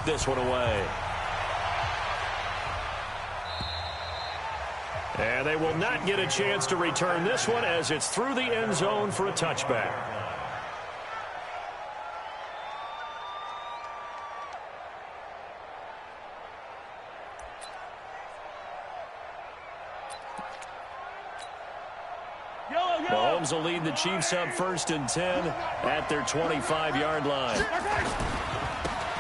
this one away. And they will not get a chance to return this one as it's through the end zone for a touchback. Mahomes will lead the Chiefs up 1st and 10 at their 25-yard line.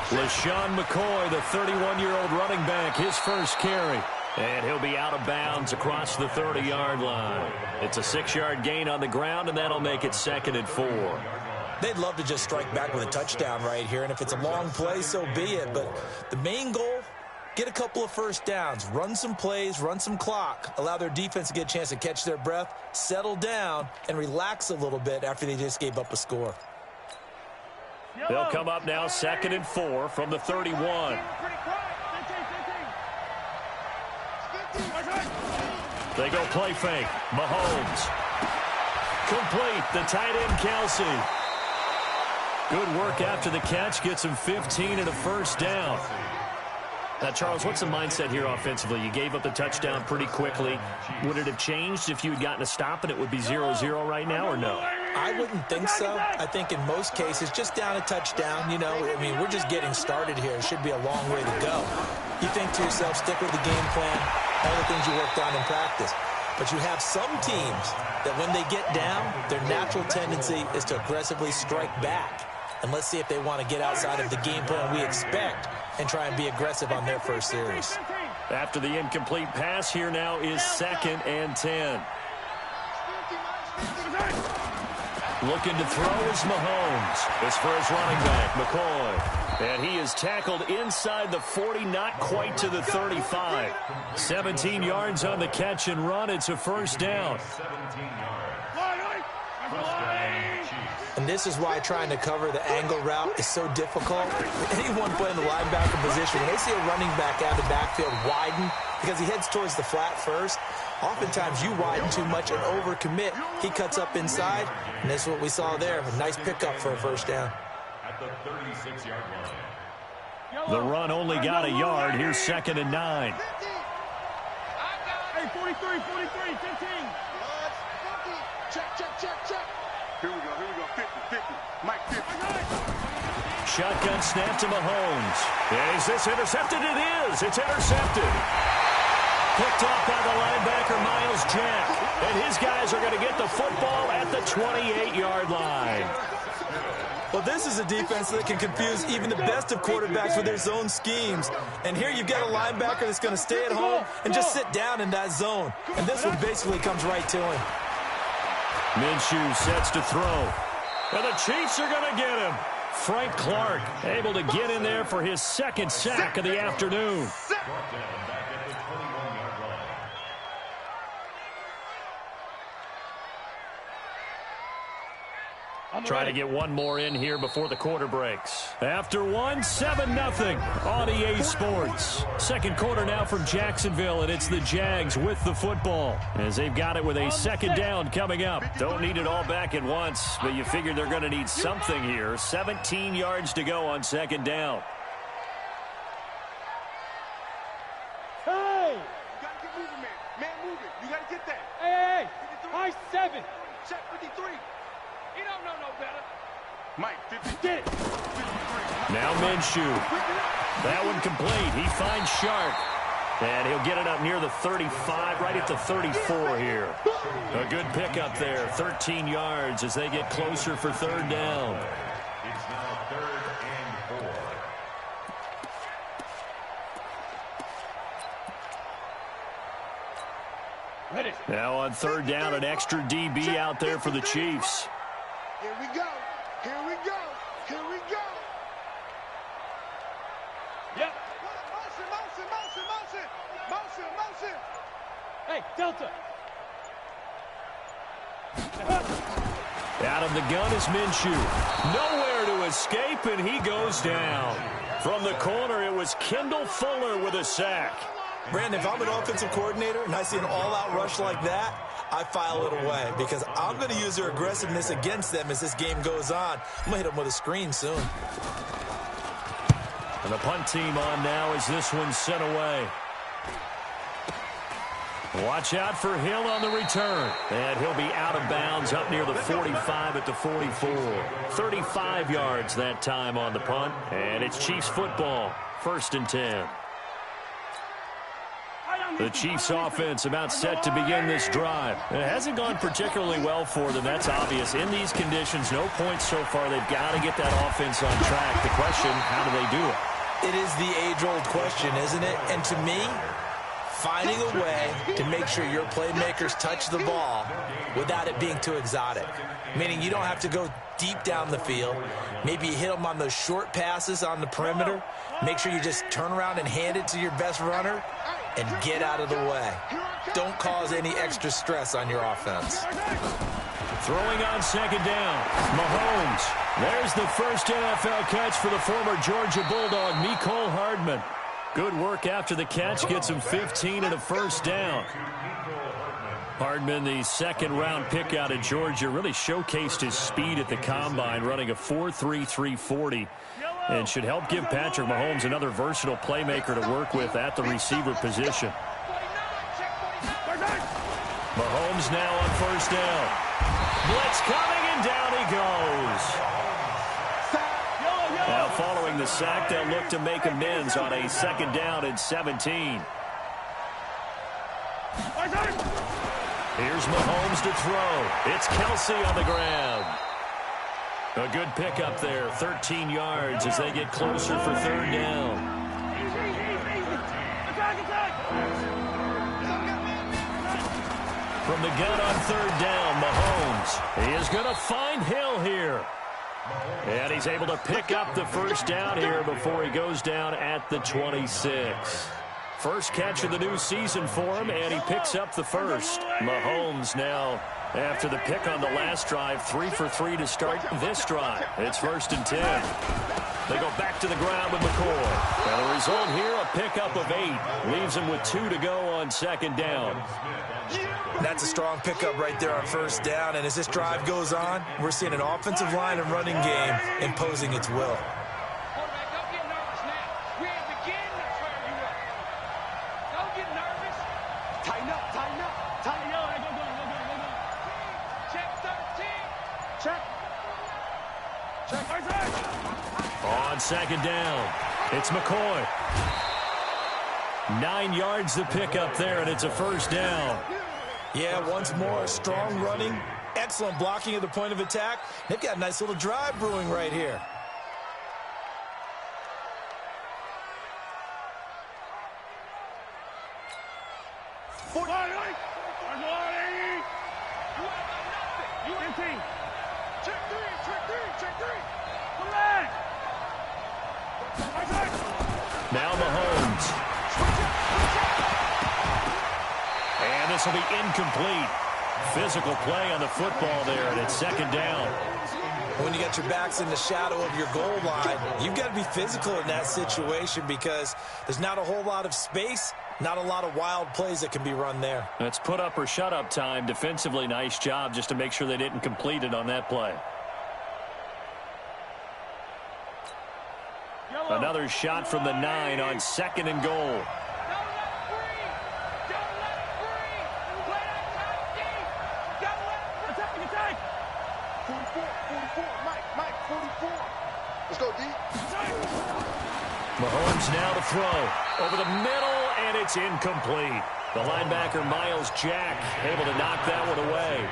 LaShawn McCoy, the 31-year-old running back, his first carry. And he'll be out of bounds across the 30-yard line. It's a 6-yard gain on the ground, and that'll make it 2nd and 4. They'd love to just strike back with a touchdown right here, and if it's a long play, so be it. But the main goal, get a couple of first downs, run some plays, run some clock, allow their defense to get a chance to catch their breath, settle down, and relax a little bit after they just gave up a score. They'll come up now 2nd and 4 from the 31. They go play fake. Mahomes. Complete. The tight end, Kelsey. Good work after the catch. Gets him 15 and a first down. Now, Charles, what's the mindset here offensively? You gave up the touchdown pretty quickly. Would it have changed if you had gotten a stop and it would be 0-0 right now, or no? I wouldn't think so. I think in most cases, just down a touchdown, you know, I mean, we're just getting started here. It should be a long way to go. You think to yourself, stick with the game plan, all the things you worked on in practice. But you have some teams that when they get down, their natural tendency is to aggressively strike back. And let's see if they want to get outside of the game plan we expect and try and be aggressive on their first series. After the incomplete pass, here now is 2nd and 10. Looking to throw is Mahomes. It's for his running back, McCoy. And he is tackled inside the 40, not quite to the 35. 17 yards on the catch and run. It's a first down. And this is why trying to cover the angle route is so difficult. Anyone playing the linebacker position, when they see a running back out of the backfield widen because he heads towards the flat first, oftentimes you widen too much and overcommit. He cuts up inside, and that's what we saw there. A nice pickup for a first down. At the 36-yard line. The run only got a yard. Here's 2nd and 9. Hey, 43, 15. Check. Here we go, 50. Mike, 50. Shotgun snap to Mahomes. And is this intercepted? It is. It's intercepted. Picked off by the linebacker, Miles Jack. And his guys are going to get the football at the 28-yard line. Well, this is a defense that can confuse even the best of quarterbacks with their zone schemes. And here you've got a linebacker that's going to stay at home and just sit down in that zone. And this one basically comes right to him. Minshew sets to throw. And the Chiefs are going to get him. Frank Clark able to get in there for his 2nd sack of the afternoon. Trying to get one more in here before the quarter breaks. After one, 7-0 on EA Sports. Second quarter now from Jacksonville, and it's the Jags with the football as they've got it with a 2nd down coming up. Don't need it all back at once, but you figure they're going to need something here. 17 yards to go on 2nd down. Hey! You got to get moving, man. Man, move it. You got to get that. Hey! High 7. Check 53. He don't know no better. Mike, 50. Get it. 53. Now Minshew. That one complete. He finds Shark. And he'll get it up near the 35, right at the 34 here. A good pickup there. 13 yards as they get closer for 3rd down. It's now 3rd and 4. Ready. Now on 3rd down, an extra DB out there for the Chiefs. Here we go. Yep. Motion. Hey, Delta. Out of the gun is Minshew. Nowhere to escape, and he goes down. From the corner, it was Kendall Fuller with a sack. Brandon, if I'm an offensive coordinator and I see an all-out rush like that, I file it away because I'm going to use their aggressiveness against them as this game goes on. I'm going to hit them with a screen soon. And the punt team on now as this one's sent away. Watch out for Hill on the return. And he'll be out of bounds up near the 45 at the 44. 35 yards that time on the punt. And it's Chiefs football. 1st and 10. The Chiefs offense about set to begin this drive. It hasn't gone particularly well for them. That's obvious. In these conditions, no points so far. They've got to get that offense on track. The question, how do they do it? It is the age-old question, isn't it? And to me, finding a way to make sure your playmakers touch the ball without it being too exotic. Meaning you don't have to go deep down the field. Maybe you hit them on those short passes on the perimeter. Make sure you just turn around and hand it to your best runner and get out of the way. Don't cause any extra stress on your offense. Throwing on 2nd down, Mahomes. There's the first NFL catch for the former Georgia Bulldog, Mecole Hardman. Good work after the catch, gets him 15 and a 1st down. Hardman, the 2nd-round pick out of Georgia, really showcased his speed at the combine, running a 4.3 340, and should help give Patrick Mahomes another versatile playmaker to work with at the receiver position. Mahomes now on 1st down. Blitz coming, and down he goes. Now following the sack, they'll look to make amends on a 2nd down and 17. Here's Mahomes to throw. It's Kelsey on the ground. A good pickup there, 13 yards as they get closer for 3rd down. From the gun on 3rd down, Mahomes. He is going to find Hill here. And he's able to pick up the 1st down here before he goes down at the 26. First catch of the new season for him, and he picks up the 1st. Mahomes now, after the pick on the last drive, 3 for 3 to start this drive. It's 1st and 10. They go back to the ground with McCoy. And the result here, a pickup of 8. Leaves him with 2 to go on 2nd down. That's a strong pickup right there on 1st down. And as this drive goes on, we're seeing an offensive line and running game imposing its will. Quarterback, don't get nervous now. We ain't beginning to swear you up. Don't get nervous. Tighten up, tighten up, tighten up. Go. Check 13. Check. On 2nd down, it's McCoy. 9 yards the pickup there, and it's a 1st down. Yeah, once more, strong running, excellent blocking at the point of attack. They've got a nice little drive brewing right here. Now Mahomes. And this will be incomplete. Physical play on the football there, and it's 2nd down. When you got your backs in the shadow of your goal line, you've got to be physical in that situation because there's not a whole lot of space, not a lot of wild plays that can be run there. That's put up or shut up time. Defensively, nice job just to make sure they didn't complete it on that play. Another shot from the 9 on 2nd and goal. Mahomes now to throw. Over the middle, and it's incomplete. The linebacker, Miles Jack, able to knock that one away.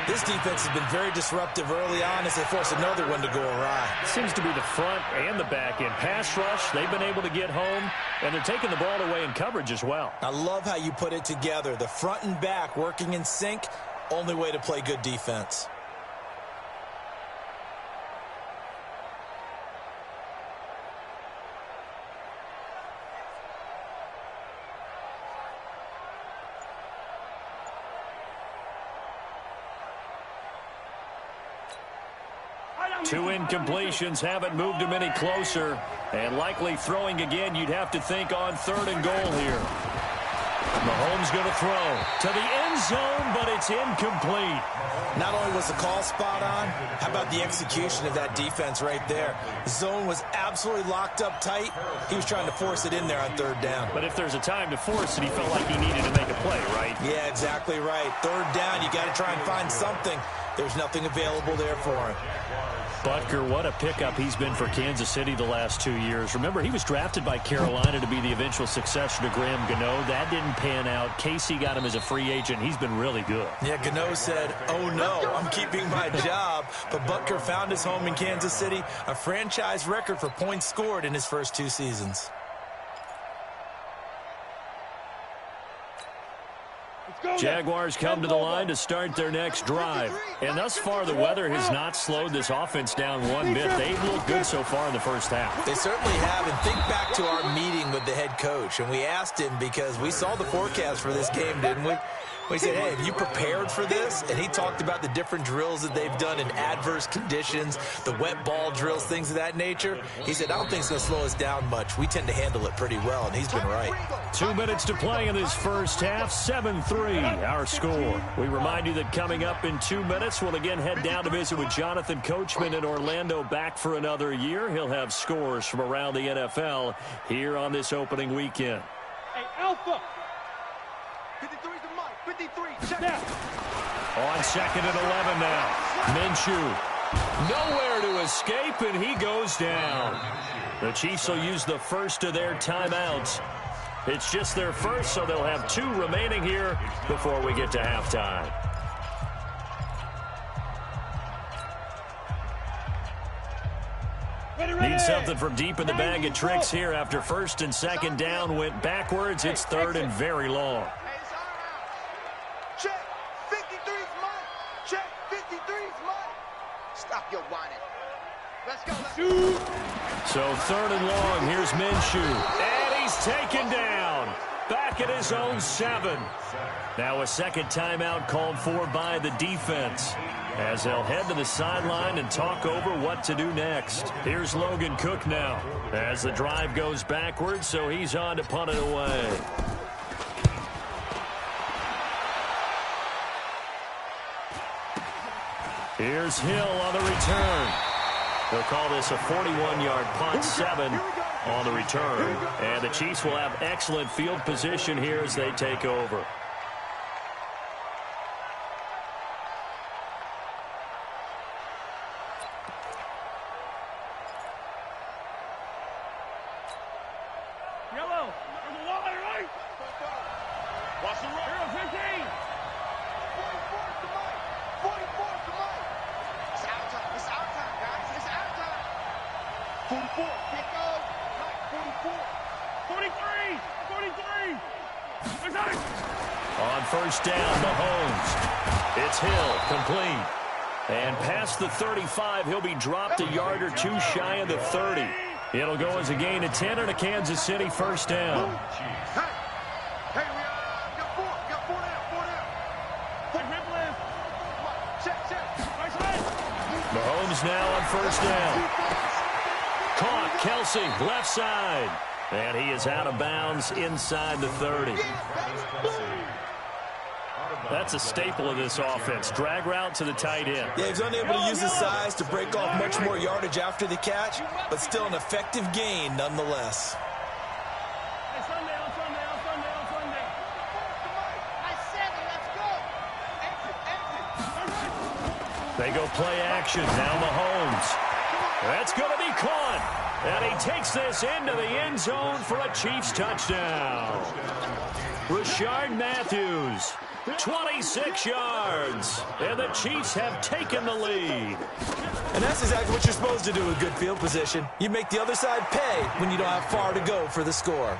This defense has been very disruptive early on as they force another one to go awry. Seems to be the front and the back end. Pass rush, they've been able to get home, and they're taking the ball away in coverage as well. I love how you put it together. The front and back working in sync, only way to play good defense. Two incompletions haven't moved him any closer. And likely throwing again, you'd have to think on 3rd and goal here. Mahomes going to throw to the end end zone, but it's incomplete. Not only was the call spot on, how about the execution of that defense right there? The zone was absolutely locked up tight. He was trying to force it in there on third down. But if there's a time to force it, he felt like he needed to make a play, right? Yeah, exactly right. Third down, you got to try and find something. There's nothing available there for him. Butker, what a pickup he's been for Kansas City the last 2 years. Remember, he was drafted by Carolina to be the eventual successor to Graham Gano. That didn't pan out. Casey got him as a free agent. He's been really good. Yeah, Gano said, oh no, I'm keeping my job. But Butker found his home in Kansas City, a franchise record for points scored in his first 2 seasons. Jaguars come to the line to start their next drive. And thus far, the weather has not slowed this offense down one bit. They've looked good so far in the first half. They certainly have. And think back to our meeting with the head coach. And we asked him, because we saw the forecast for this game, didn't we? We said, hey, have you prepared for this? And he talked about the different drills that they've done in adverse conditions, the wet ball drills, things of that nature. He said, I don't think it's going to slow us down much. We tend to handle it pretty well, and he's been right. 2 minutes to play in this first half, 7-3 our score. We remind you that coming up in 2 minutes, we'll again head down to visit with Jonathan Coachman in Orlando, back for another year. He'll have scores from around the NFL here on this opening weekend. Hey, Alpha! 53's the mic. 53. Check. Now. On second and 11 now. Minshew. Nowhere to escape, and he goes down. The Chiefs will use the first of their timeouts. It's just their first, so they'll have 2 remaining here before we get to halftime. Need something from deep in the bag of tricks here after first and second down went backwards. It's third and very long. Check. 53's mine. Check. 53's mine. Stop your whining. Let's go. Shoot. So third and long. Here's Minshew. And he's taken down. Back at his own 7. Now a second timeout called for by the defense, as they'll head to the sideline and talk over what to do next. Here's Logan Cook now as the drive goes backwards, so he's on to punt it away. Here's Hill on the return. They'll call this a 41-yard punt, 7 on the return. And the Chiefs will have excellent field position here as they take over. Yellow. There's a wall there, right? Watch the road. 15. 44's the mic. 44's the mic. It's our time. It's our time, guys. It's our time. 44. Here goes. Mike, 44. 43. 43. There's ice. On first down, Mahomes. It's Hill, complete. And past the 35, he'll be dropped a yard or 2 shy of the 30. It'll go as a gain of 10 and a Kansas City first down. Hey, we got 4. Got 4 down. 4 down. Hey, rip left. Check. Nice leg. Mahomes now on first down. Caught, Kelsey, left side. And he is out of bounds inside the 30. That's a staple of this offense. Drag route to the tight end. Yeah, he's unable to use his size to break off much more yardage after the catch, but still an effective gain nonetheless. Hey, Sunday. They go play action. Now Mahomes. That's going to be caught. And he takes this into the end zone for a Chiefs touchdown. Rashard Matthews, 26 yards. And the Chiefs have taken the lead. And that's exactly what you're supposed to do with good field position. You make the other side pay when you don't have far to go for the score.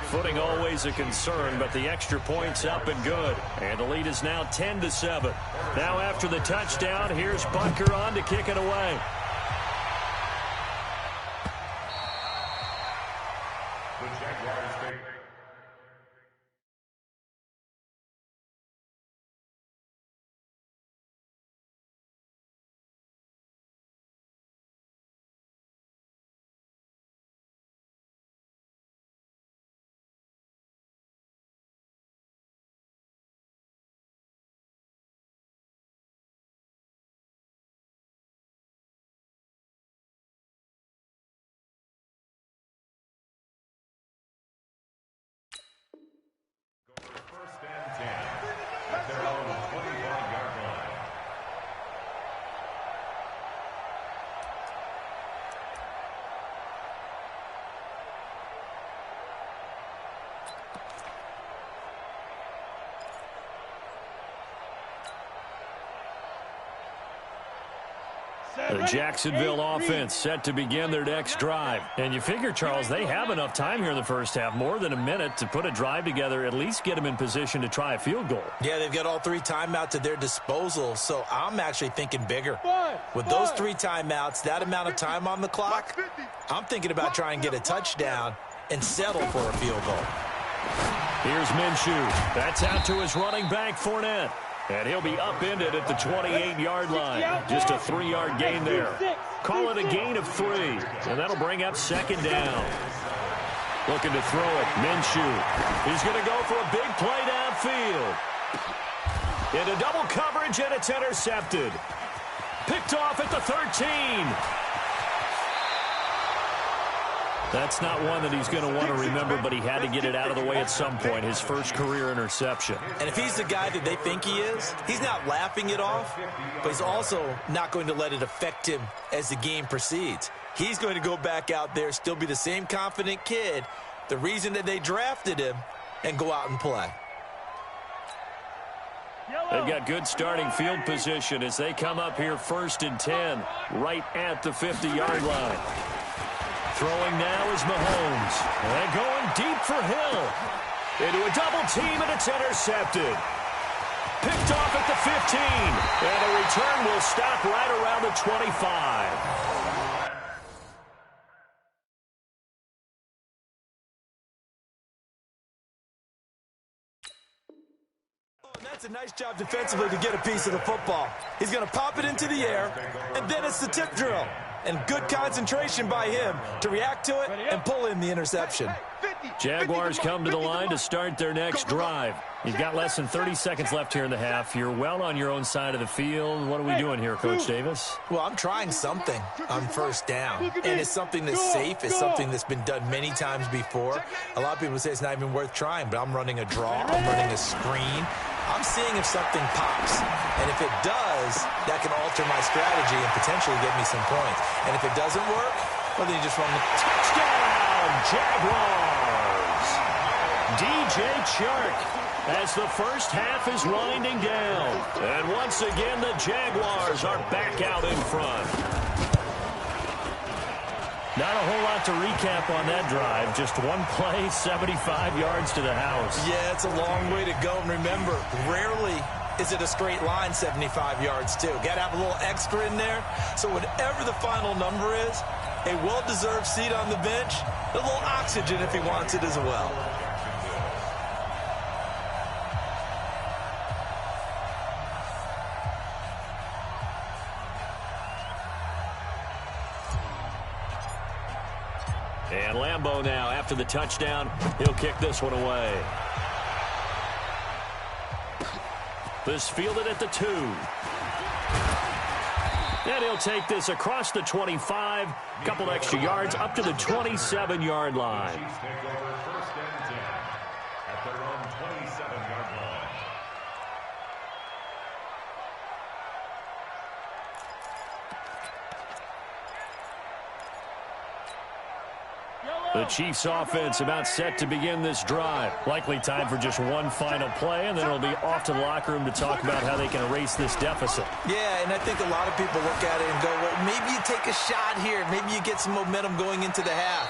Footing always a concern, but the extra point's up and good. And the lead is now 10-7. Now after the touchdown, here's Butker on to kick it away. The Jacksonville offense set to begin their next drive. And you figure, Charles, they have enough time here in the first half, more than a minute, to put a drive together, at least get them in position to try a field goal. Yeah, they've got all 3 timeouts at their disposal, so I'm actually thinking bigger. With those 3 timeouts, that amount of time on the clock, I'm thinking about trying to get a touchdown and settle for a field goal. Here's Minshew. That's out to his running back, Fournette. And he'll be upended at the 28-yard line. Just a 3-yard gain there. Call it a gain of 3. And that'll bring up second down. Looking to throw it. Minshew. He's going to go for a big play downfield. Into double coverage, and it's intercepted. Picked off at the 13. That's not one that he's going to want to remember, but he had to get it out of the way at some point, his first career interception. And if he's the guy that they think he is, he's not laughing it off, but he's also not going to let it affect him as the game proceeds. He's going to go back out there, still be the same confident kid, the reason that they drafted him, and go out and play. They've got good starting field position as they come up here 1st and 10, right at the 50-yard line. Throwing now is Mahomes. And going deep for Hill. Into a double team, and it's intercepted. Picked off at the 15. And a return will stop right around the 25. That's a nice job defensively to get a piece of the football. He's going to pop it into the air, and then it's the tip drill. And good concentration by him to react to it and pull in the interception. Jaguars come to the line to start their next drive. You've got less than 30 seconds left here in the half. You're well on your own side of the field. What are we doing here, Coach Davis? Well, I'm trying something on 1st down. And it's something that's safe. It's something that's been done many times before. A lot of people say it's not even worth trying, but I'm running a draw. I'm running a screen. I'm seeing if something pops. And if it does, that can alter my strategy and potentially get me some points. And if it doesn't work, well, then you just run the touchdown, Jaguars. DJ Chark as the first half is winding down. And once again, the Jaguars are back out in front. Not a whole lot to recap on that drive. Just one play, 75 yards to the house. Yeah, it's a long way to go. And remember, rarely is it a straight line 75 yards, too. Got to have a little extra in there. So whatever the final number is, a well-deserved seat on the bench, a little oxygen if he wants it as well. And Lambeau now, after the touchdown, he'll kick this one away. This fielded at the 2. And he'll take this across the 25, couple extra yards up to the 27-yard line. Chiefs take over 1st and 10 at their own 27-yard line. The Chiefs offense about set to begin this drive. Likely time for just one final play, and then it'll be off to the locker room to talk about how they can erase this deficit. Yeah, and I think a lot of people look at it and go, well, maybe you take a shot here. Maybe you get some momentum going into the half.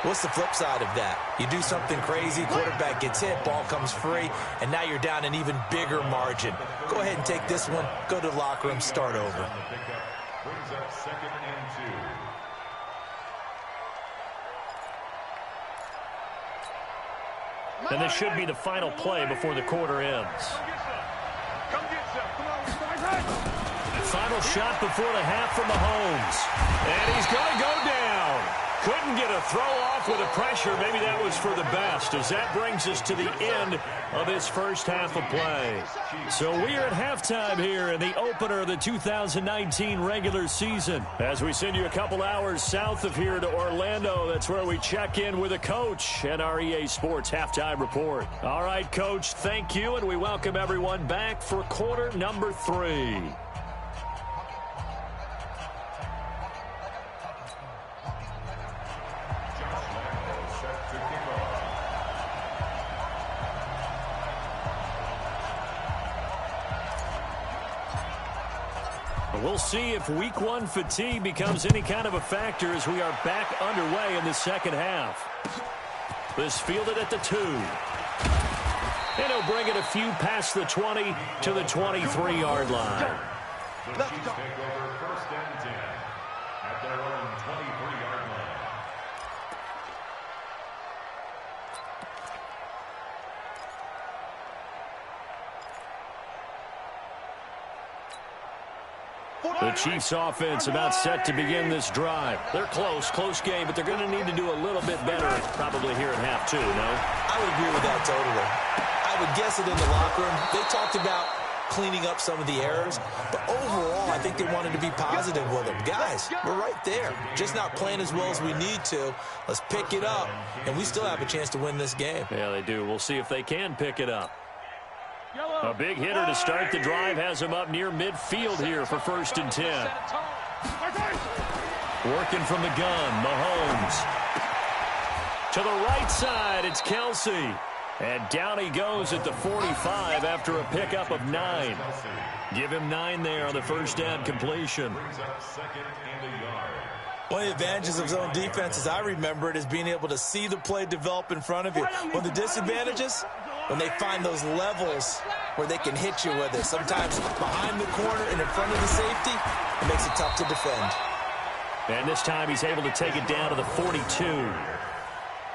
What's the flip side of that? You do something crazy, quarterback gets hit, ball comes free, and now you're down an even bigger margin. Go ahead and take this one, go to the locker room, start over. Brings up 2nd and 2. And this should be the final play before the quarter ends. Final shot before the half from Mahomes. And he's going to go down. Couldn't get a throw off with the pressure. Maybe that was for the best, as that brings us to the end of this first half of play. So we are at halftime here in the opener of the 2019 regular season. As we send you a couple hours south of here to Orlando, that's where we check in with a coach and our EA Sports halftime report. All right, Coach, thank you, and we welcome everyone back for quarter number 3. We'll see if week one fatigue becomes any kind of a factor as we are back underway in the second half. This fielded at the 2. And he'll bring it a few past the 20 to the 23-yard line. The Chiefs take over 1st and 10 at their own 23-yard line. The Chiefs offense about set to begin this drive. They're close game, but they're going to need to do a little bit better probably here at half 2, no? I would agree with that totally. I would guess it in the locker room. They talked about cleaning up some of the errors, but overall, I think they wanted to be positive with them. Guys, we're right there. Just not playing as well as we need to. Let's pick it up, and we still have a chance to win this game. Yeah, they do. We'll see if they can pick it up. A big hitter to start the drive has him up near midfield here for 1st and 10. Working from the gun, Mahomes. To the right side, it's Kelsey. And down he goes at the 45 after a pickup of 9. Give him 9 there on the first down completion. One of the advantages of zone defense, as I remember it, is being able to see the play develop in front of you. One of the disadvantages, when they find those levels where they can hit you with it. Sometimes behind the corner and in front of the safety, it makes it tough to defend. And this time he's able to take it down to the 42.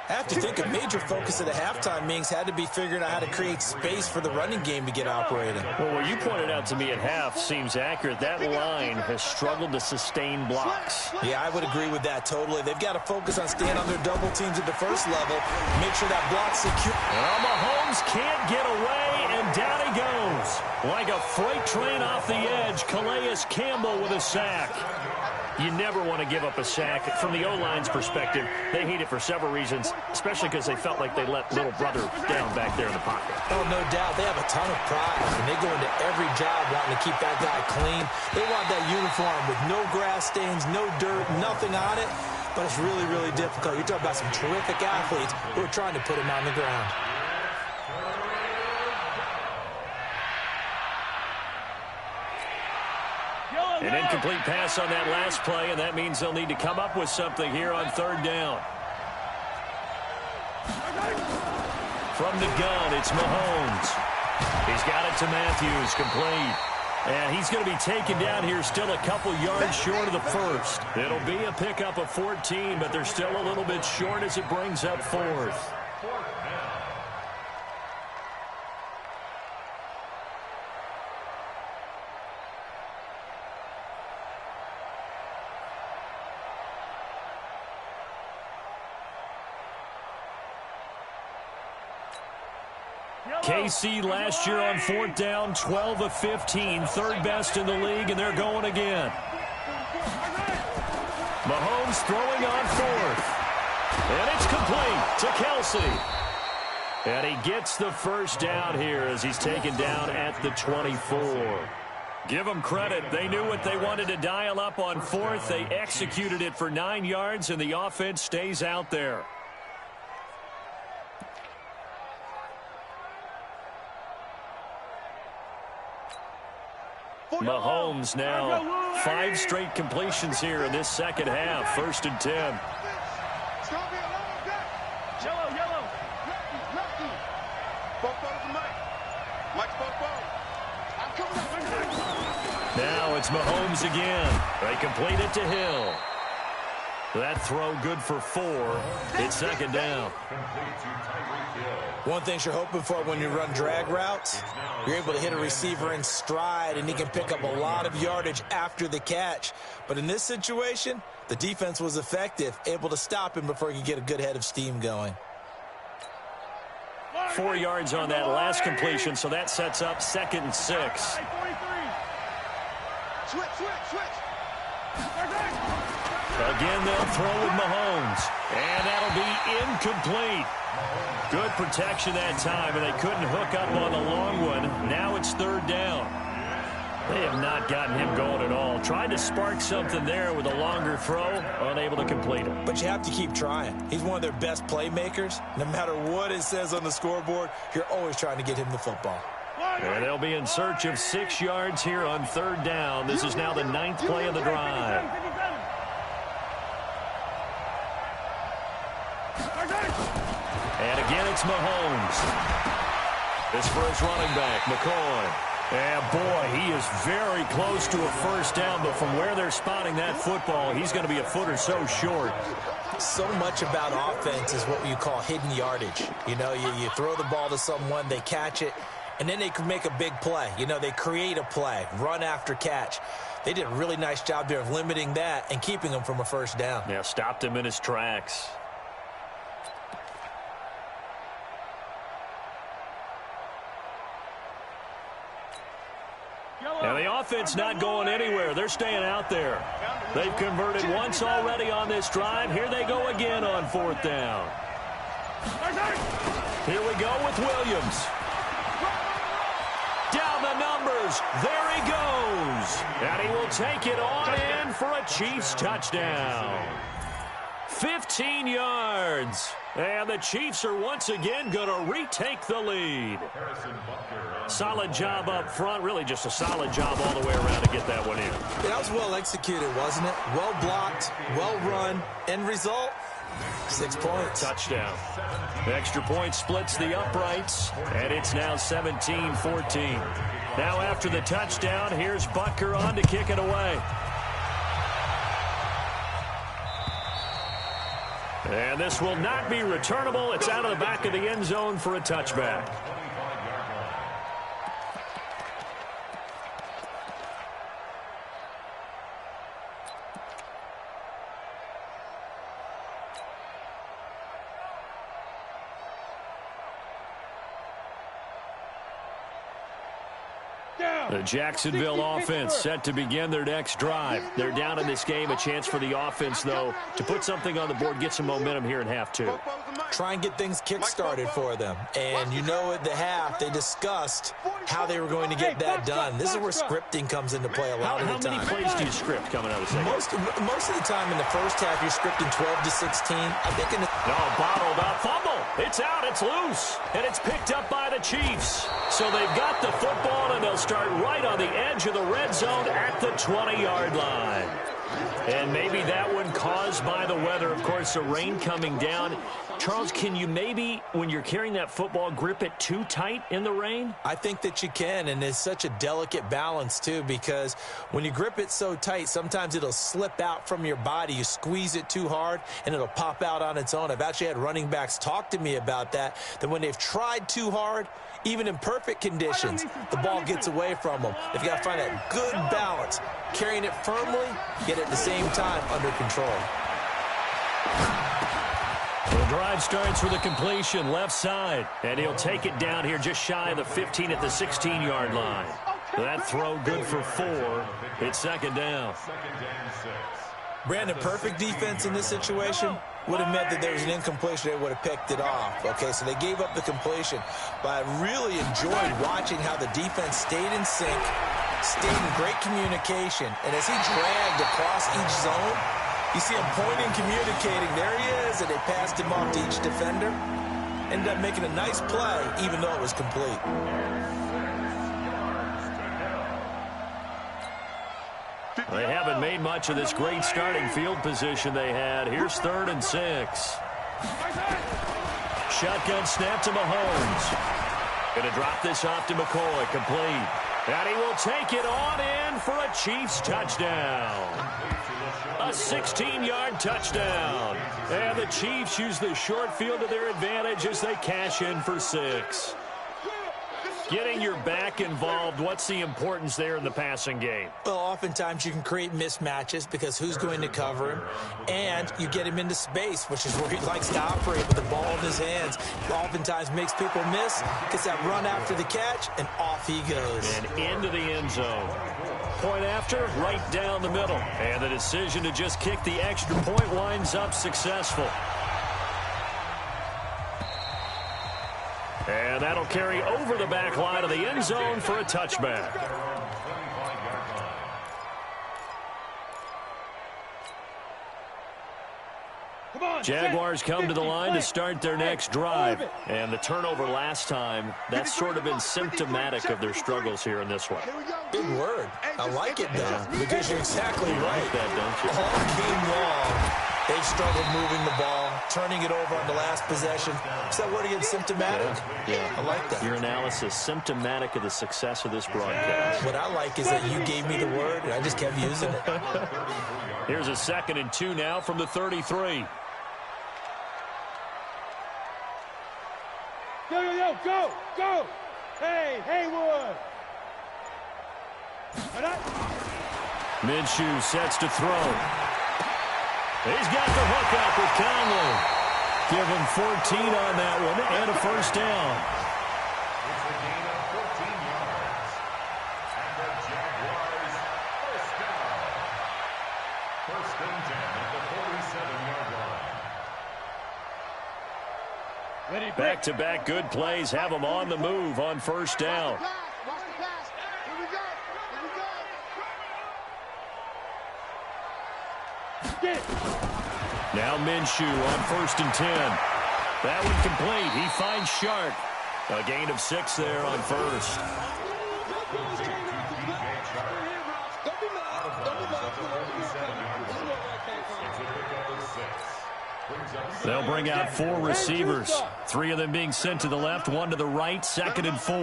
I have to think a major focus of the halftime meetings had to be figuring out how to create space for the running game to get operating. Well, what you pointed out to me at half seems accurate. That line has struggled to sustain blocks. Yeah, I would agree with that totally. They've got to focus on staying on their double teams at the first level, make sure that block's secure. Well, Mahomes can't get away, and down he goes. Like a freight train off the edge, Calais Campbell with a sack. You never want to give up a sack. From the O-line's perspective, they hate it for several reasons, especially because they felt like they let little brother down back there in the pocket. Oh, no doubt. They have a ton of pride, and they go into every job wanting to keep that guy clean. They want that uniform with no grass stains, no dirt, nothing on it, but it's really, really difficult. You're talking about some terrific athletes who are trying to put him on the ground. An incomplete pass on that last play, and that means they'll need to come up with something here on 3rd down. From the gun, it's Mahomes. He's got it to Matthews, complete. And he's going to be taken down here still a couple yards short of the first. It'll be a pickup of 14, but they're still a little bit short as it brings up 4th. KC last year on 4th down, 12 of 15, 3rd best in the league, and they're going again. Mahomes throwing on 4th. And it's complete to Kelsey. And he gets the first down here as he's taken down at the 24. Give them credit. They knew what they wanted to dial up on 4th. They executed it for 9 yards, and the offense stays out there. Mahomes now 5 straight completions here in this second half. 1st and 10. It's going to be a long day. Yellow. Lefty. Both balls to Mike. Mike's both balls. I'm coming up. Now it's Mahomes again. They complete it to Hill. That throw good for 4. It's 2nd down. One thing you're hoping for when you run drag routes, you're able to hit a receiver in stride, and he can pick up a lot of yardage after the catch. But in this situation, the defense was effective, able to stop him before he could get a good head of steam going. 4 yards on that last completion, so that sets up 2nd and 6. Switch. Again, they'll throw with Mahomes, and that'll be incomplete. Good protection that time, and they couldn't hook up on the long one. Now it's 3rd down. They have not gotten him going at all. Tried to spark something there with a longer throw, unable to complete it. But you have to keep trying. He's one of their best playmakers. No matter what it says on the scoreboard, you're always trying to get him the football. And they'll be in search of 6 yards here on 3rd down. This is now the 9th play of the drive. And again, it's Mahomes. This for his running back, McCoy. And, boy, he is very close to a 1st down, but from where they're spotting that football, he's going to be a foot or so short. So much about offense is what you call hidden yardage. You know, you throw the ball to someone, they catch it, and then they can make a big play. You know, they create a play, run after catch. They did a really nice job there of limiting that and keeping him from a 1st down. Yeah, stopped him in his tracks. Now, the offense not going anywhere. They're staying out there. They've converted once already on this drive. Here they go again on 4th down. Here we go with Williams. Down the numbers. There he goes. And he will take it on in for a Chiefs touchdown. 15 yards. And the Chiefs are once again going to retake the lead. Solid job up front. Really just a solid job all the way around to get that one in. That was well executed, wasn't it? Well blocked, well run. End result, 6 points. Touchdown. The extra point splits the uprights, and it's now 17-14. Now after the touchdown, here's Butker on to kick it away. And this will not be returnable. It's out of the back of the end zone for a touchback. The Jacksonville offense set to begin their next drive. They're down in this game. A chance for the offense, though, to put something on the board, get some momentum here in half 2. Try and get things kick-started for them. And you know at the half, they discussed how they were going to get that done. This is where scripting comes into play a lot of the time. How many plays do you script coming out of the second? Most of the time in the first half, you're scripting 12 to 16. I think in the... No, bottled up. Fumble. It's out. It's loose. And it's picked up by the Chiefs. So they've got the football, and they'll start right on the edge of the red zone at the 20-yard line. And maybe that one caused by the weather. Of course, the rain coming down. Charles, can you maybe, when you're carrying that football, grip it too tight in the rain? I think that you can, and it's such a delicate balance, too, because when you grip it so tight, sometimes it'll slip out from your body. You squeeze it too hard, and it'll pop out on its own. I've actually had running backs talk to me about that when they've tried too hard, even in perfect conditions, the ball gets away from them. They've got to find that good balance, carrying it firmly, yet at the same time under control. The drive starts with a completion left side, and he'll take it down here just shy of the 15 at the 16-yard line. That throw good for 4. It's 2nd down. Brandon, perfect defense in this situation would have meant that there was an incompletion. They would have picked it off. Okay, so they gave up the completion. But I really enjoyed watching how the defense stayed in sync, stayed in great communication. And as he dragged across each zone, you see him pointing, communicating. There he is, and they passed him off to each defender. Ended up making a nice play, even though it was complete. They haven't made much of this great starting field position they had. Here's 3rd and 6. Shotgun snap to Mahomes. Going to drop this off to McCoy. Complete. And he will take it on in for a Chiefs touchdown. A 16-yard touchdown. And the Chiefs use the short field to their advantage as they cash in for 6. Getting your back involved, what's the importance there in the passing game? Well, oftentimes you can create mismatches because who's going to cover him, and you get him into space, which is where he likes to operate with the ball in his hands. Oftentimes makes people miss, gets that run after the catch, and off he goes. And into the end zone. Point after, right down the middle. And the decision to just kick the extra point winds up successful. And that'll carry over the back line of the end zone for a touchback. Come on. Jaguars come to the line to start their next drive. And the turnover last time, that's sort of been symptomatic of their struggles here in this one. Big word. I like it, though, because you're exactly right. You like that, don't you? All game long, they've struggled moving the ball, turning it over on the last possession. Is that word again, symptomatic? Yeah. I like that. Your analysis, symptomatic of the success of this broadcast. What I like is that you gave me the word, and I just kept using it. Here's a 2nd and 2 now from the 33. Go! Hey, Haywood! Minshew sets to throw. He's got the hook up with Conley. Give him 14 on that one and a first down. It's a gain of 14 yards. And the Jaguars first down. First and 10 at the 47-yard line. Back-to-back good plays have them on the move on first down. Watch the pass. Here we go. Now Minshew on 1st and 10. That one complete. He finds Shark. A gain of 6 there on first. They'll bring out 4 receivers. 3 of them being sent to the left, 1 to the right, 2nd and 4.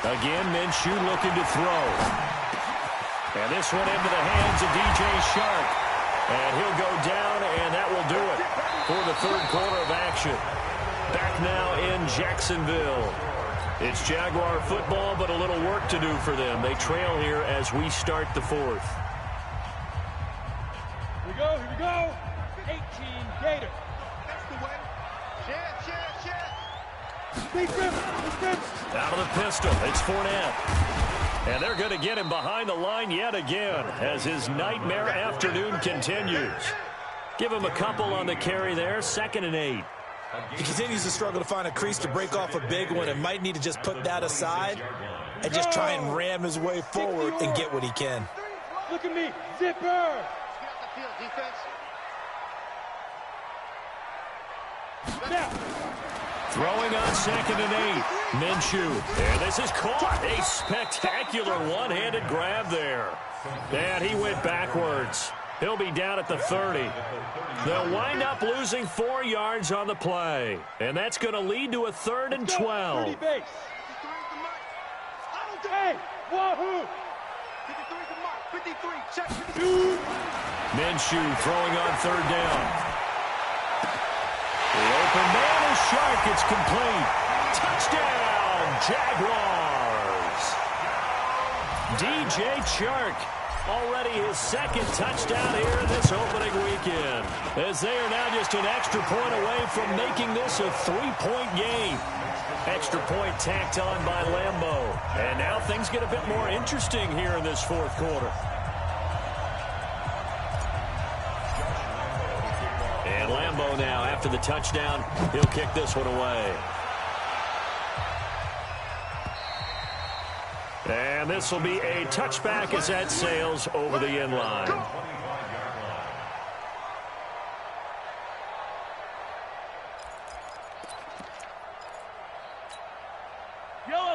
Again, Minshew looking to throw. And this one into the hands of DJ Shark. And he'll go down, and that will do it for the 3rd quarter of action. Back now in Jacksonville. It's Jaguar football, but a little work to do for them. They trail here as we start the 4th. Here we go. 18 Gator. That's the way. Share. Out of the pistol, it's Fournette. And they're going to get him behind the line yet again as his nightmare afternoon continues. Give him a couple on the carry there, 2nd and 8. He continues to struggle to find a crease to break off a big one and might need to just put that aside and just try and ram his way forward and get what he can. Look at me, zipper. Get off the field, defense. Now. Throwing on 2nd and 8. Minshew. And this is caught. A spectacular one-handed grab there. And he went backwards. He'll be down at the 30. They'll wind up losing 4 yards on the play. And that's going to lead to a 3rd and 12. Hey, wahoo! 53, check 53. Minshew throwing on 3rd down. The open man is Shark. It's complete. Touchdown, Jaguars. DJ Shark. Already his 2nd touchdown here in this opening weekend. As they are now just an extra point away from making this a 3-point game. Extra point tacked on by Lambeau. And now things get a bit more interesting here in this 4th quarter. And Lambeau now, after the touchdown, he'll kick this one away. And this will be a touchback as that sails over the end line.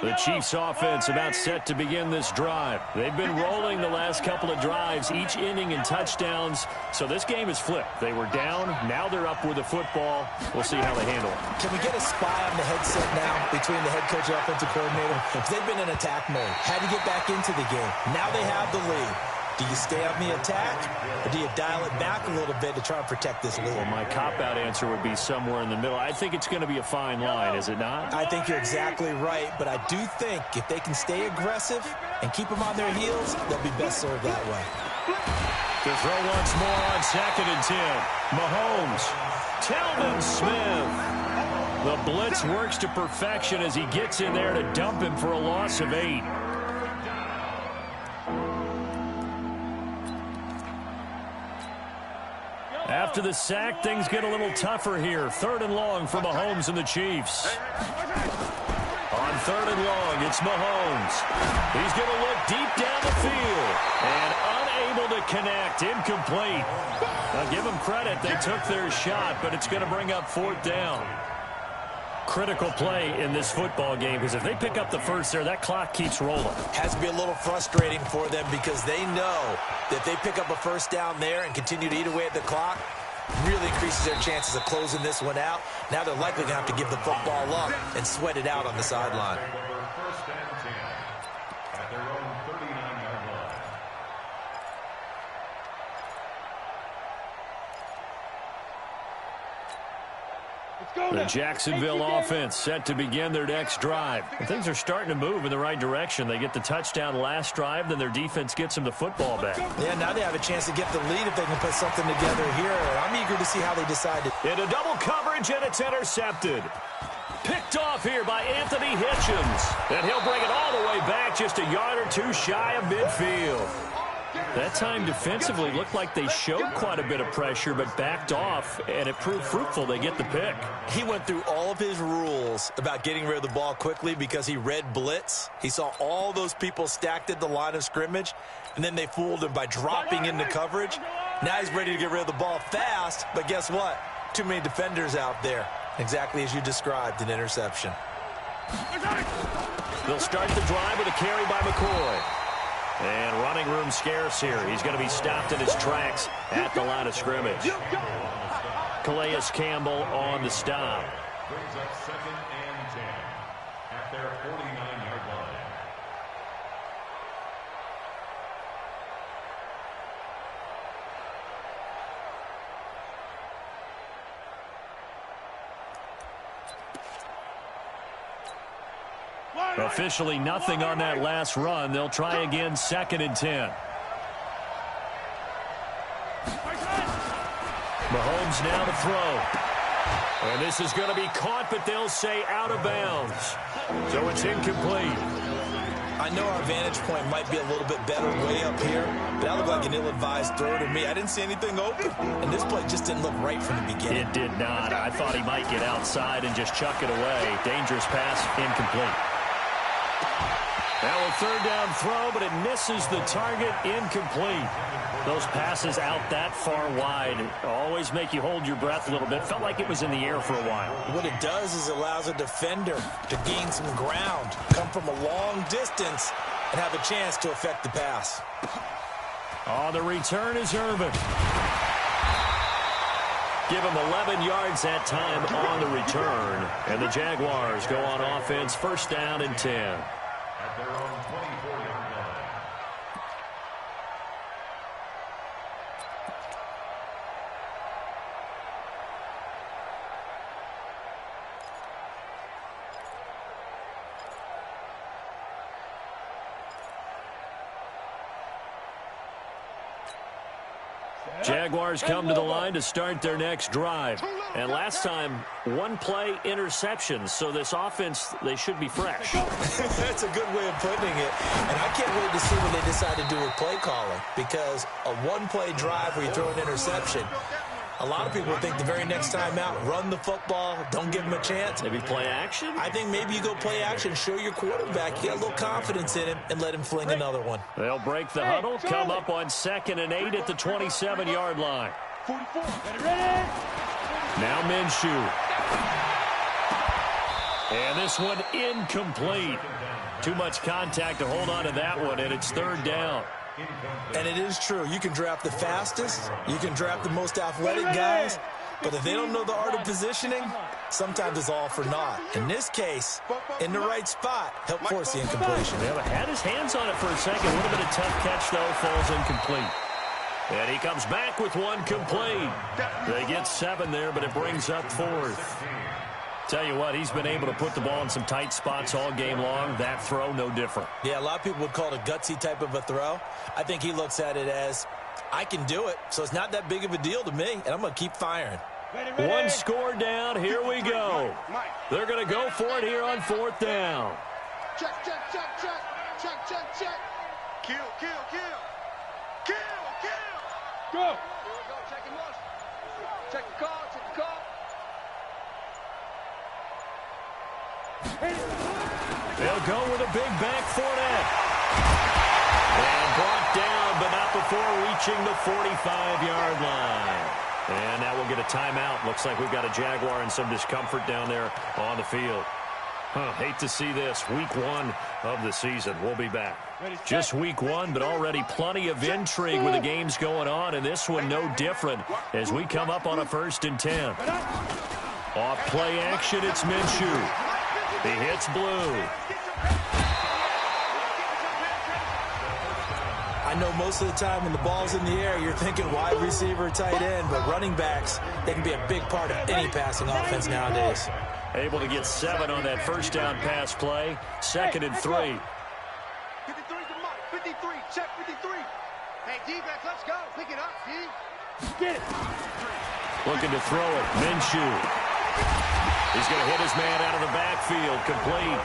The Chiefs offense about set to begin this drive. They've been rolling the last couple of drives, each inning in touchdowns. So this game is flipped. They were down. Now they're up with the football. We'll see how they handle it. Can we get a spy on the headset now between the head coach and offensive coordinator? Because they've been in attack mode. Had to get back into the game. Now they have the lead. Do you stay on the attack, or do you dial it back a little bit to try and protect this lead? Well, my cop-out answer would be somewhere in the middle. I think it's going to be a fine line, is it not? I think you're exactly right, but I do think if they can stay aggressive and keep them on their heels, they'll be best served that way. To throw once more on 2nd and 10. Mahomes. Talvin Smith. The blitz works to perfection as he gets in there to dump him for a loss of 8. After the sack, things get a little tougher here. 3rd and long for Mahomes and the Chiefs. On 3rd and long, it's Mahomes. He's going to look deep down the field and unable to connect. Incomplete. Now, give them credit. They took their shot, but it's going to bring up 4th down. Critical play in this football game, because if they pick up the first there, that clock keeps rolling. Has to be a little frustrating for them because they know that if they pick up a first down there and continue to eat away at the clock, really increases their chances of closing this one out. Now they're likely going to have to give the football up and sweat it out on the sideline. First and 10 at their own 39-yard line. The Jacksonville offense set to begin their next drive. And things are starting to move in the right direction. They get the touchdown last drive, then their defense gets them the football back. Yeah, now they have a chance to get the lead if they can put something together here. I'm eager to see how they decide to. Into double coverage, and it's intercepted. Picked off here by Anthony Hitchens. And he'll bring it all the way back, just a yard or two shy of midfield. That time defensively looked like they showed quite a bit of pressure, but backed off, and it proved fruitful. They get the pick. He went through all of his rules about getting rid of the ball quickly because he read blitz. He saw all those people stacked at the line of scrimmage, and then they fooled him by dropping into coverage. Now he's ready to get rid of the ball fast, but guess what? Too many defenders out there. Exactly as you described, an interception. They'll start the drive with a carry by McCoy. And running room scarce here. He's going to be stopped in his tracks at the line of scrimmage. Calais Campbell on the stop. Brings up 2nd and 10 at their 49-yard line. Officially nothing on that last run. They'll try again, 2nd and 10. Mahomes now to throw. And this is going to be caught, but they'll say out of bounds. So it's incomplete. I know our vantage point might be a little bit better way up here, but that looked like an ill-advised throw to me. I didn't see anything open, and this play just didn't look right from the beginning. It did not. I thought he might get outside and just chuck it away. Dangerous pass, incomplete. Now a 3rd down throw, but it misses the target, incomplete. Those passes out that far wide always make you hold your breath a little bit. Felt like it was in the air for a while. What it does is it allows a defender to gain some ground, come from a long distance, and have a chance to affect the pass. On the return is Irvin. Give him 11 yards that time on the return. And the Jaguars go on offense, 1st down and 10. At their own 24-yard line. Jaguars come to the line to start their next drive. And last time, 1-play interceptions. So this offense, they should be fresh. That's a good way of putting it. And I can't wait to see what they decide to do with play calling. Because a 1-play drive where you throw an interception, a lot of people think the very next time out, run the football, don't give him a chance. Maybe play action? I think maybe you go play action, show your quarterback, you got a little confidence in him, and let him fling another one. They'll break the huddle, come up on 2nd and 8 at the 27-yard line. 44, ready? Now Minshew. And this one incomplete. Too much contact to hold on to that one, and it's 3rd down. And it is true. You can draft the fastest. You can draft the most athletic guys. But if they don't know the art of positioning, sometimes it's all for naught. In this case, in the right spot, help force the incompletion. Yeah, had his hands on it for a second. Would have been a tough catch, though. Falls incomplete. And he comes back with one complete. They get 7 there, but it brings up 4th. Tell you what, he's been able to put the ball in some tight spots all game long. That throw, no different. Yeah, a lot of people would call it a gutsy type of a throw. I think he looks at it as, I can do it, so it's not that big of a deal to me, and I'm going to keep firing. One score down. Here we go. They're going to go for it here on 4th down. Check, check, check, check. Check, check, check. Kill, kill, kill. Kill, kill. Go. Here we go. Check him once. Check the call, check the call. They'll go with a big back Fournette. And brought down, but not before approaching the 45-yard line. And now we'll get a timeout. Looks like we've got a Jaguar in some discomfort down there on the field. Hate to see this. Week 1 of the season. We'll be back. Just week 1, but already plenty of intrigue with the games going on, and this one no different as we come up on a 1st and 10. Off play action, it's Minshew. He hits blue. I know most of the time when the ball's in the air, you're thinking wide receiver, tight end, but running backs, they can be a big part of any passing offense nowadays. Able to get 7 on that 1st down pass play. 2nd and 3. 53's the mark. 53. Check 53. Hey, defense, let's go. Pick it up, D. Get it. Looking to throw it. Minshew. He's going to hit his man out of the backfield. Complete.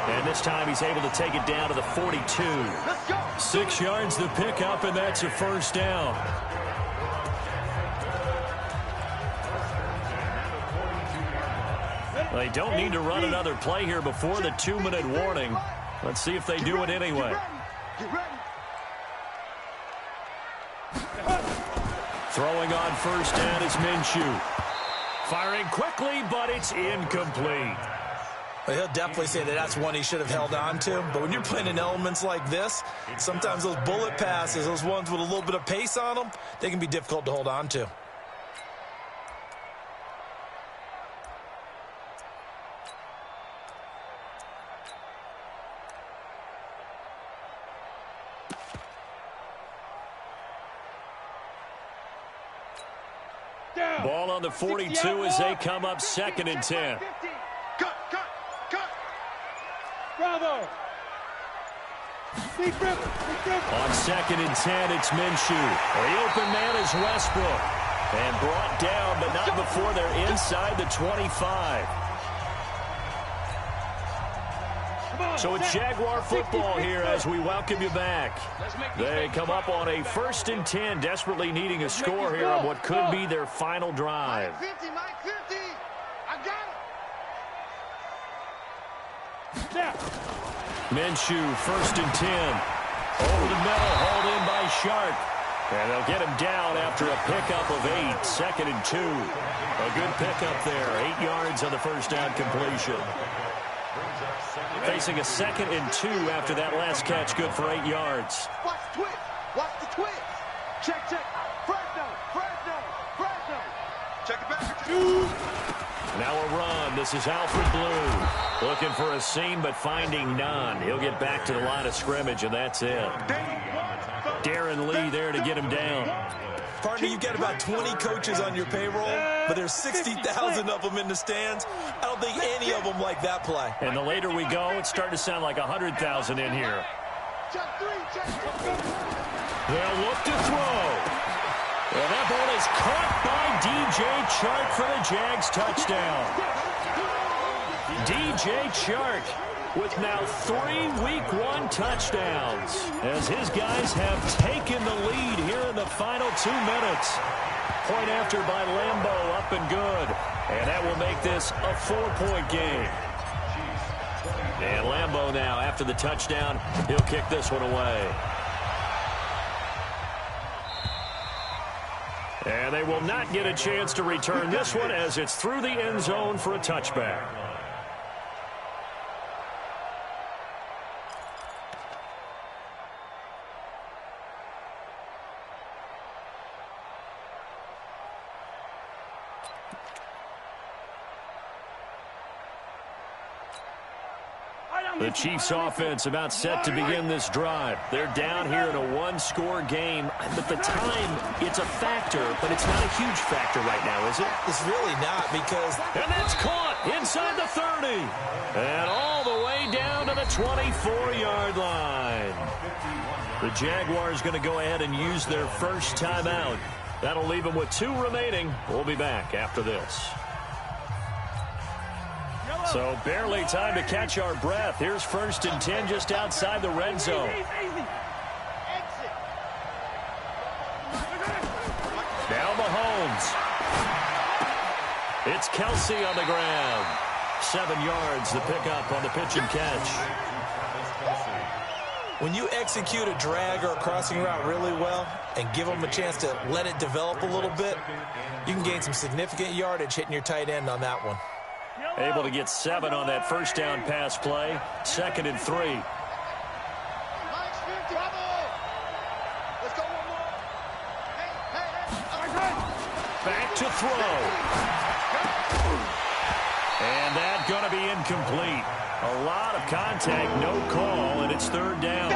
And this time he's able to take it down to the 42. Let's go. 6 yards the pickup, and that's a 1st down. They don't need to run another play here before the 2-minute warning. Let's see if they do it anyway. Throwing on 1st down is Minshew. Firing quickly, but it's incomplete. Well, he'll definitely say that that's one he should have held on to. But when you're playing in elements like this, sometimes those bullet passes, those ones with a little bit of pace on them, they can be difficult to hold on to. Ball on the 42 as they come up 2nd and 10. Cut. Bravo. On 2nd and 10, it's Minshew. The open man is Westbrook. And brought down, but not before they're inside the 25. So it's Jaguar football here as we welcome you back. They come up on a 1st and 10, desperately needing a score here on what could be their final drive. Mike 50. I got it. Minshew, 1st and 10. Over the middle, hauled in by Sharp. And they'll get him down after a pickup of 8, 2nd and 2. A good pickup there, 8 yards on the 1st down completion. Facing a 2nd and 2 after that last catch, good for 8 yards. Watch the twist. Watch the twist. Check. Fresno. Check it back. Now a run. This is Alfred Blue. Looking for a seam, but finding none. He'll get back to the line of scrimmage, and that's it. Darren Lee there to get him down. Partner, you've got about 20 coaches on your payroll, but there's 60,000 of them in the stands. I don't think any of them like that play. And the later we go, it's starting to sound like 100,000 in here. They'll look to throw. And that ball is caught by DJ Chark for the Jags touchdown. DJ Chark with now 3 Week 1 touchdowns as his guys have taken the lead here in the final 2 minutes. Point after by Lambeau, up and good. And that will make this a 4-point game. And Lambeau now, after the touchdown, he'll kick this one away. And they will not get a chance to return this one as it's through the end zone for a touchback. The Chiefs offense about set to begin this drive. They're down here in a 1-score game. But the time, it's a factor, but it's not a huge factor right now, is it? It's really not because... And that's caught inside the 30. And all the way down to the 24-yard line. The Jaguars going to go ahead and use their first timeout. That'll leave them with 2 remaining. We'll be back after this. So barely time to catch our breath. Here's 1st and 10 just outside the red zone. Now Mahomes. It's Kelsey on the ground. 7 yards, the pickup on the pitch and catch. When you execute a drag or a crossing route really well and give them a chance to let it develop a little bit, you can gain some significant yardage hitting your tight end on that one. Able to get 7 on that first down pass play. 2nd and 3. Back to throw. And that's going to be incomplete. A lot of contact, no call, and it's 3rd down.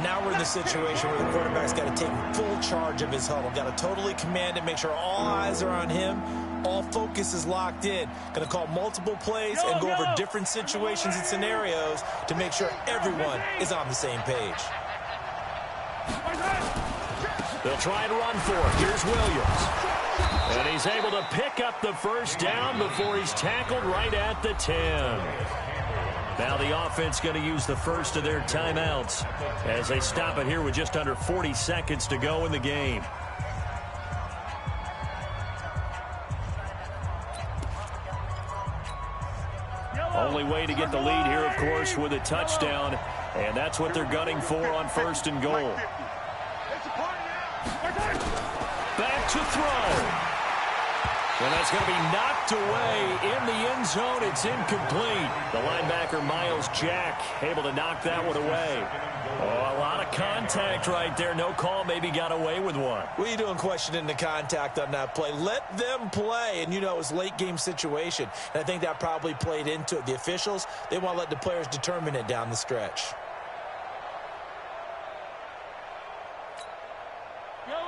Now we're in the situation where the quarterback's got to take full charge of his huddle. Got to totally command it, make sure all eyes are on him. All focus is locked in. Going to call multiple plays and go over different situations and scenarios to make sure everyone is on the same page. They'll try and run for it. Here's Williams. And he's able to pick up the first down before he's tackled right at the 10. Now the offense going to use the first of their timeouts as they stop it here with just under 40 seconds to go in the game. Only way to get the lead here, of course, with a touchdown. And that's what they're gunning for on 1st and goal. Back to throw. And that's going to be knocked away in the end zone. It's incomplete. The linebacker, Miles Jack, able to knock that one away. Oh, a lot of contact right there. No call. Maybe got away with one. What are you doing questioning the contact on that play? Let them play. And, you know, it was a late-game situation. And I think that probably played into it. The officials, they want to let the players determine it down the stretch.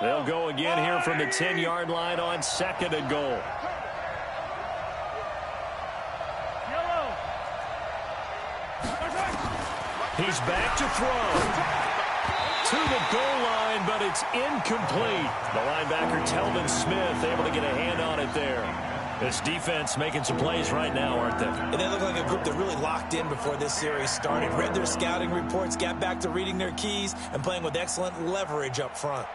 They'll go again here from the 10-yard line on 2nd and goal. He's back to throw. To the goal line, but it's incomplete. The linebacker, Telvin Smith, able to get a hand on it there. This defense making some plays right now, aren't they? And they look like a group that really locked in before this series started. Read their scouting reports, got back to reading their keys, and playing with excellent leverage up front.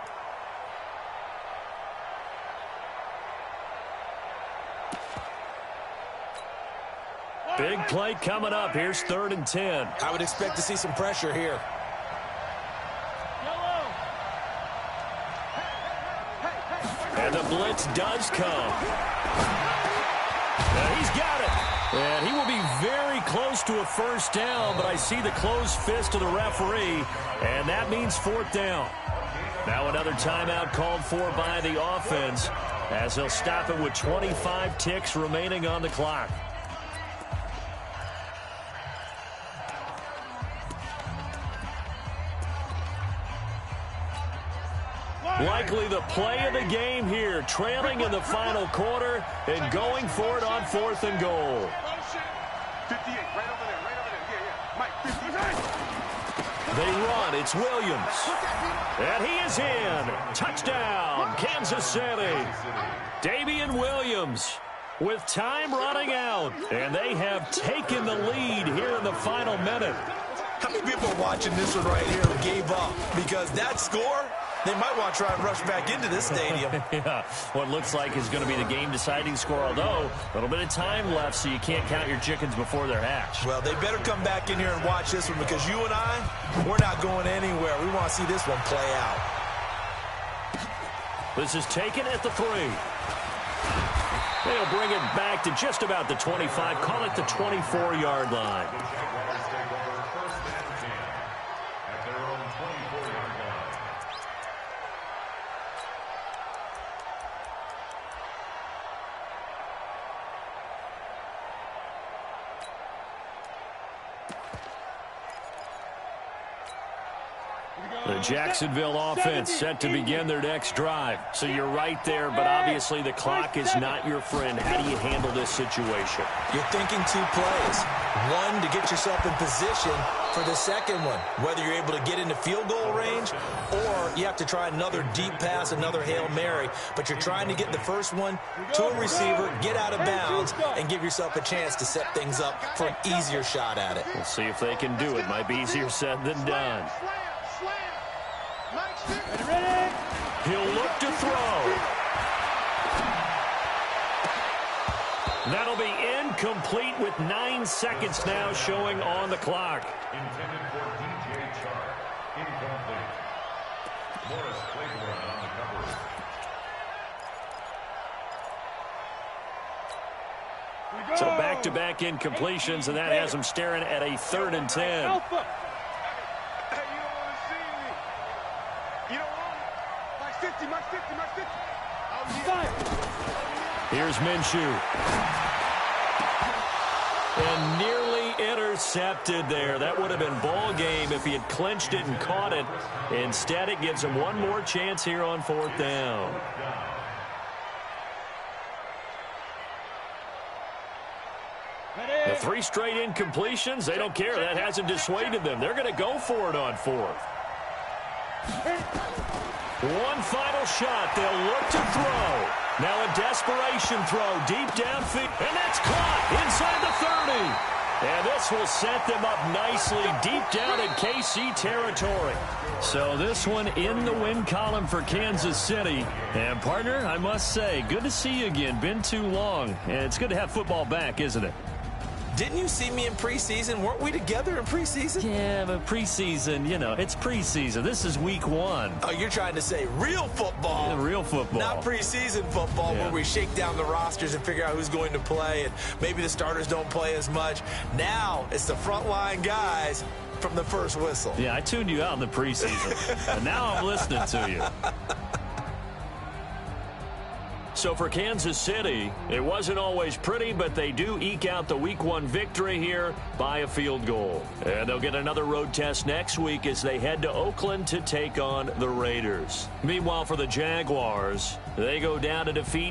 Big play coming up. Here's 3rd and 10. I would expect to see some pressure here. And the blitz does come. And he's got it. And he will be very close to a first down, but I see the closed fist of the referee, and that means 4th down. Now another timeout called for by the offense as they'll stop it with 25 ticks remaining on the clock. Likely the play of the game here, trailing in the final quarter and going for it on 4th and goal. 58, right over there, yeah. Mike, 58. They run, it's Williams. And he is in. Touchdown, Kansas City. Damian Williams with time running out. And they have taken the lead here in the final minute. How many people are watching this one right here who gave up? Because that score, they might want to try and rush back into this stadium. Yeah, what looks like is going to be the game-deciding score, although a little bit of time left, so you can't count your chickens before they're hatched. Well, they better come back in here and watch this one, because you and I, we're not going anywhere. We want to see this one play out. This is taken at the 3. They'll bring it back to just about the 25, call it the 24-yard line. The Jacksonville offense set to begin their next drive. So you're right there, but obviously the clock is not your friend. How do you handle this situation? You're thinking 2 plays. One, to get yourself in position for the second one, whether you're able to get into field goal range or you have to try another deep pass, another Hail Mary. But you're trying to get the first one to a receiver, get out of bounds, and give yourself a chance to set things up for an easier shot at it. We'll see if they can do it. Might be easier said than done. He'll look to throw. That'll be incomplete with 9 seconds now showing on the clock. Intended for DJ Chark. Incomplete. Morris Claiborne on the cover. So back-to-back incompletions, and that has them staring at a 3rd and 10. Hey, you don't want to see me. You don't want it. My 50, my 50, my 50. Here's Minshew. And nearly intercepted there. That would have been ball game if he had clinched it and caught it. Instead, it gives him one more chance here on 4th down. The 3 straight incompletions, they don't care. That hasn't dissuaded them. They're going to go for it on 4th. One final shot. They'll look to throw. Now a desperation throw deep downfield. And that's caught inside the 30. And this will set them up nicely deep down in KC territory. So this one in the win column for Kansas City. And partner, I must say, good to see you again. Been too long. And it's good to have football back, isn't it? Didn't you see me in preseason? Weren't we together in preseason? Yeah, but preseason, you know, it's preseason. This is week 1. Oh, you're trying to say real football. Yeah, real football. Not preseason football where we shake down the rosters and figure out who's going to play, and maybe the starters don't play as much. Now it's the frontline guys from the first whistle. Yeah, I tuned you out in the preseason, and now I'm listening to you. So for Kansas City, it wasn't always pretty, but they do eke out the Week 1 victory here by a field goal. And they'll get another road test next week as they head to Oakland to take on the Raiders. Meanwhile, for the Jaguars, they go down to defeat